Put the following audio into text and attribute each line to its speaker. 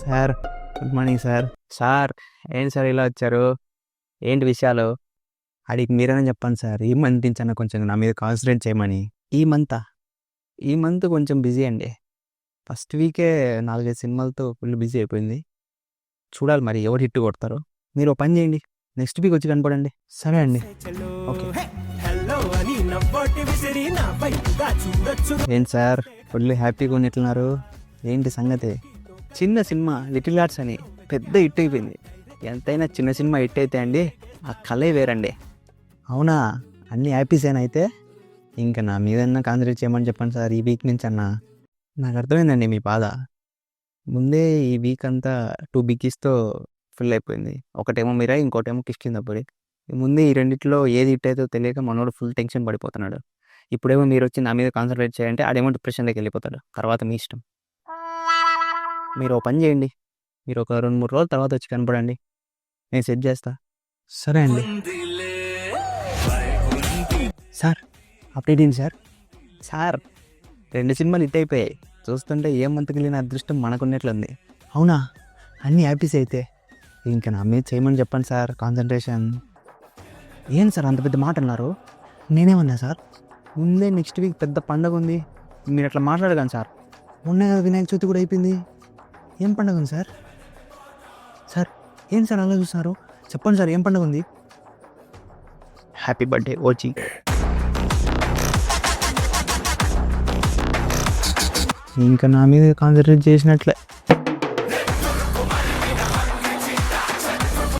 Speaker 1: Sir good morning sir. Sir ఏంటి sir ఇలా వచ్చారు? ఏంటి విషయాలు? అడిగి మీరైనా చెప్పండి సార్. ఈ మంత్ నుంచి అన్న కొంచెం నా మీద కాన్సన్ట్రేట్ చేయమని. ఈ మంత్ కొంచెం బిజీ అండి. ఫస్ట్ వీకే 4-5 సినిమాలతో ఫుల్ బిజీ అయిపోయింది. చూడాలి మరి ఎవరు హిట్ కొడతారో. మీరు ఓ పని చేయండి, నెక్స్ట్ వీక్ వచ్చి కనపడండి. సరే అండి, ఓకే. ఏంటి సార్ ఫుల్ హ్యాపీగా ఉన్నట్లున్నారు? ఏంటి సంగతి? చిన్న సినిమా లిటిల్ ఆర్ట్స్ అని పెద్ద హిట్ అయిపోయింది. ఎంతైనా చిన్న సినిమా హిట్ అయితే అండి ఆ కళే వేరండి. అవునా? అన్నీ హ్యాపీసేనా అయితే? ఇంకా నా మీదన్నా కాన్సన్ట్రేట్ చేయమని చెప్పండి సార్ ఈ వీక్ నుంచి అన్నా. నాకు అర్థమైందండి మీ బాధ. ముందే ఈ వీక్ అంతా 2 బిగ్గీస్తో ఫుల్ అయిపోయింది. ఒకటేమో మీరా, ఇంకోటేమో కిష్కిందపురి. ముందే ఈ రెండిట్లో ఏది హిట్ అవుతుందో తెలియక మనోడు ఫుల్ టెన్షన్ పడిపోతున్నాడు. ఇప్పుడేమో మీరు వచ్చి నా మీద కాన్సన్ట్రేట్ చేయంటే ఆడేమో డిప్రెషన్లోకి వెళ్ళిపోతాడు. తర్వాత మీ ఇష్టం. మీరు ఓ పని చేయండి, మీరు ఒక 2-3 రోజుల తర్వాత వచ్చి కనపడండి, నేను సెట్ చేస్తా. సరే అండి సార్. అప్డేట్ ఏంటి సార్? సార్ 2 సినిమాలు హిట్ అయిపోయాయి. చూస్తుంటే ఏ మంత్కి లేని అదృష్టం మనకున్నట్లుంది. అవునా? అన్నీ హ్యాపీస్ అయితే ఇంకా నా మీద చేయమని చెప్పండి సార్ కాన్సన్ట్రేషన్. ఏం సార్ అంత పెద్ద మాట అన్నారు? నేనేమన్నా సార్? ముందే నెక్స్ట్ వీక్ పెద్ద పండగ ఉంది, మీరు అట్లా మాట్లాడగాను సార్. మొన్న వినాయక చవితి కూడా అయిపోయింది. ఏం పండగ ఉంది సార్? సార్ ఏం సార్ అలా చూస్తున్నారు? చెప్పండి సార్, ఏం పండగ ఉంది? Happy birthday OG. ఇంకా నా మీద కాన్సన్ట్రేట్ చేసినట్లే.